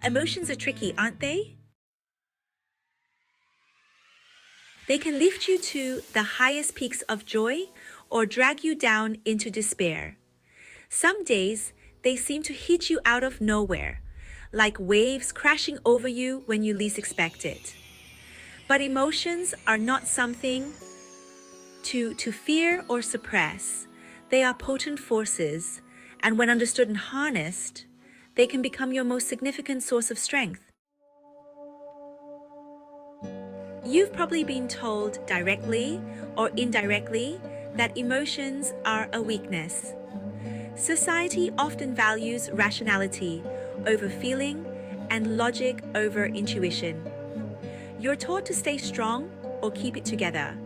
Emotions are tricky, aren't they? They can lift you to the highest peaks of joy or drag you down into despair. Some days, they seem to hit you out of nowhere, like waves crashing over you when you least expect it. But emotions are not something to fear or suppress. They are potent forces, and when understood and harnessed, they can become your most significant source of strength. You've probably been told directly or indirectly that emotions are a weakness. Society often values rationality over feeling and logic over intuition. You're taught to stay strong or keep it together,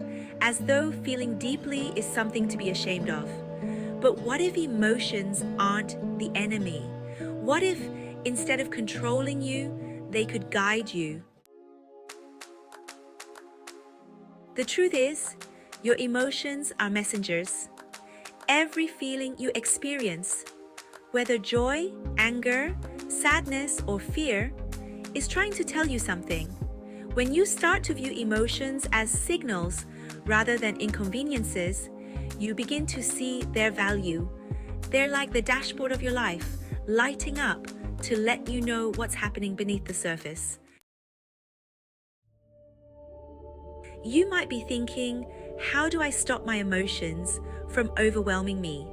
as though feeling deeply is something to be ashamed of. But what if emotions aren't the enemy? What if, instead of controlling you, they could guide you? The truth is, your emotions are messengers. Every feeling you experience, whether joy, anger, sadness, or fear, is trying to tell you something. When you start to view emotions as signals rather than inconveniences, you begin to see their value. They're like the dashboard of your life, lighting up to let you know what's happening beneath the surface. You might be thinking, how do I stop my emotions from overwhelming me?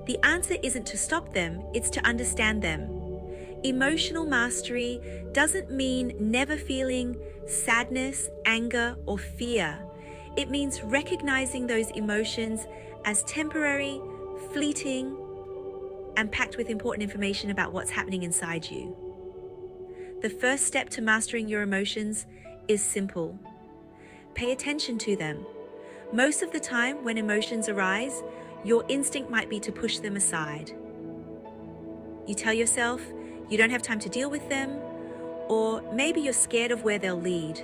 The answer isn't to stop them, it's to understand them. Emotional mastery doesn't mean never feeling sadness, anger, or fear. It means recognizing those emotions as temporary, fleeting, and packed with important information about what's happening inside you. The first step to mastering your emotions is simple. Pay attention to them. Most of the time, when emotions arise, your instinct might be to push them aside. You tell yourself you don't have time to deal with them, or maybe you're scared of where they'll lead.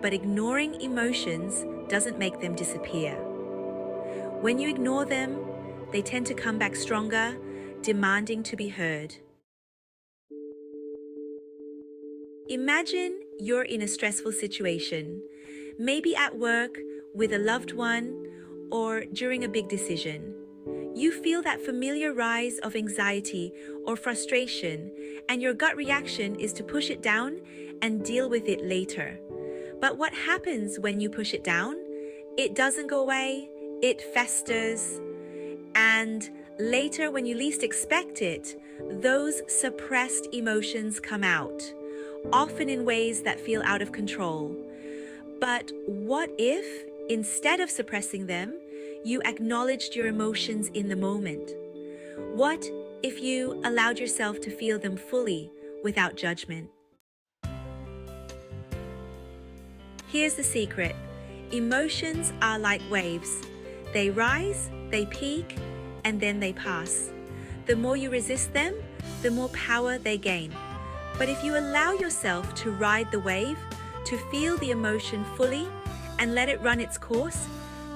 But ignoring emotions doesn't make them disappear. When you ignore them, they tend to come back stronger, demanding to be heard. Imagine you're in a stressful situation, maybe at work, with a loved one, or during a big decision. You feel that familiar rise of anxiety or frustration, and your gut reaction is to push it down and deal with it later. But what happens when you push it down? It doesn't go away, it festers, and later, when you least expect it, those suppressed emotions come out, often in ways that feel out of control. But what if, instead of suppressing them, you acknowledged your emotions in the moment? What if you allowed yourself to feel them fully without judgment? Here's the secret. Emotions are like waves. They rise, they peak, and then they pass. The more you resist them, the more power they gain. But if you allow yourself to ride the wave, to feel the emotion fully, and let it run its course,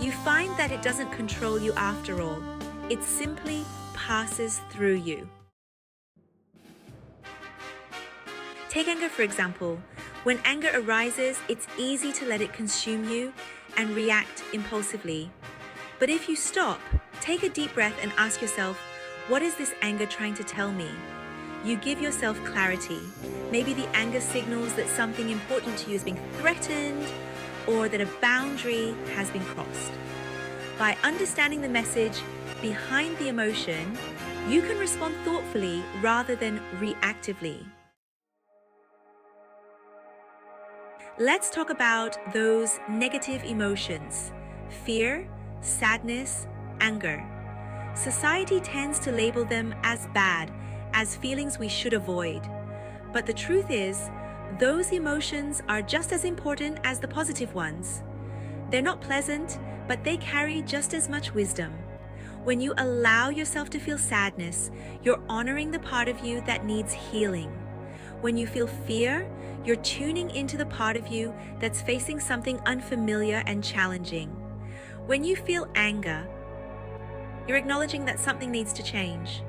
you find that it doesn't control you after all. It simply passes through you. Take anger, for example. When anger arises, it's easy to let it consume you and react impulsively. But if you stop, take a deep breath and ask yourself, what is this anger trying to tell me? You give yourself clarity. Maybe the anger signals that something important to you is being threatened, or that a boundary has been crossed. By understanding the message behind the emotion, you can respond thoughtfully rather than reactively. Let's talk about those negative emotions: fear, sadness, anger. Society tends to label them as bad, as feelings we should avoid. But the truth is, those emotions are just as important as the positive ones. They're not pleasant, but they carry just as much wisdom. When you allow yourself to feel sadness, you're honoring the part of you that needs healing. When you feel fear, you're tuning into the part of you that's facing something unfamiliar and challenging. When you feel anger, you're acknowledging that something needs to change.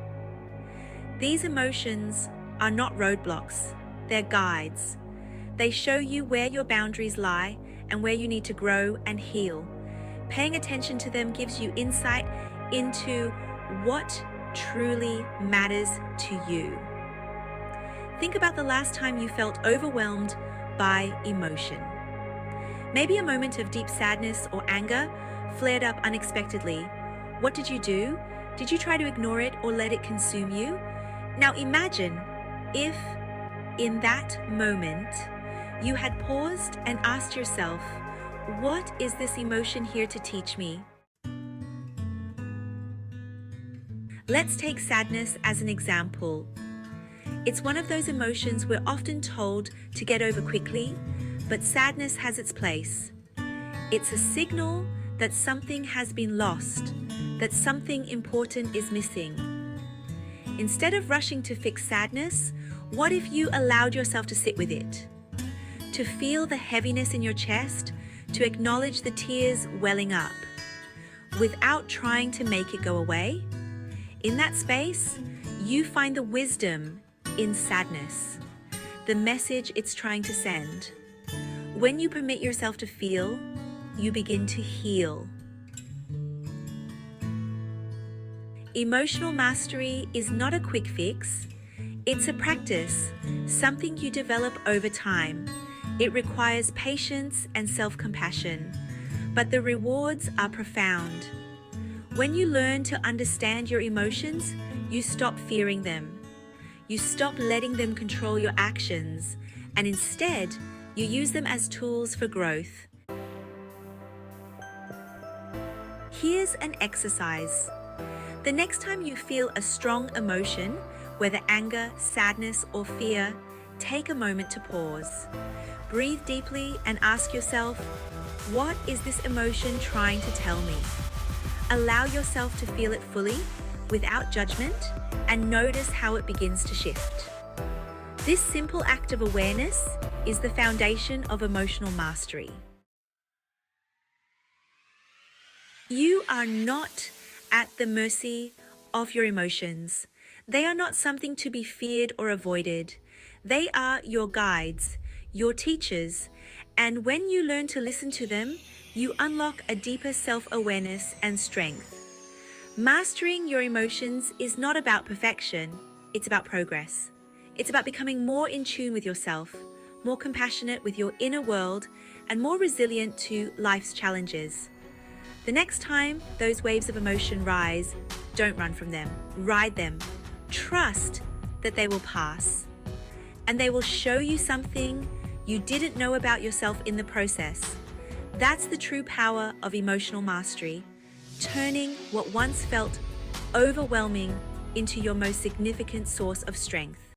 These emotions are not roadblocks, they're guides. They show you where your boundaries lie and where you need to grow and heal. Paying attention to them gives you insight into what truly matters to you. Think about the last time you felt overwhelmed by emotion. Maybe a moment of deep sadness or anger flared up unexpectedly. What did you do? Did you try to ignore it or let it consume you? Now imagine if, in that moment, you had paused and asked yourself, what is this emotion here to teach me? Let's take sadness as an example. It's one of those emotions we're often told to get over quickly, but sadness has its place. It's a signal that something has been lost, that something important is missing. Instead of rushing to fix sadness, what if you allowed yourself to sit with it? To feel the heaviness in your chest, to acknowledge the tears welling up, without trying to make it go away? In that space, you find the wisdom in sadness, the message it's trying to send. When you permit yourself to feel, you begin to heal. Emotional mastery is not a quick fix. It's a practice, something you develop over time. It requires patience and self-compassion, but the rewards are profound. When you learn to understand your emotions, you stop fearing them. You stop letting them control your actions, and instead, you use them as tools for growth. Here's an exercise. The next time you feel a strong emotion, whether anger, sadness, or fear, take a moment to pause. Breathe deeply and ask yourself, what is this emotion trying to tell me? Allow yourself to feel it fully, without judgment, and notice how it begins to shift. This simple act of awareness is the foundation of emotional mastery. You are not at the mercy of your emotions. They are not something to be feared or avoided. They are your guides, your teachers, and when you learn to listen to them, you unlock a deeper self-awareness and strength. Mastering your emotions is not about perfection, it's about progress. It's about becoming more in tune with yourself, more compassionate with your inner world, and more resilient to life's challenges. The next time those waves of emotion rise, don't run from them, ride them. Trust that they will pass, and they will show you something you didn't know about yourself in the process. That's the true power of emotional mastery, turning what once felt overwhelming into your most significant source of strength.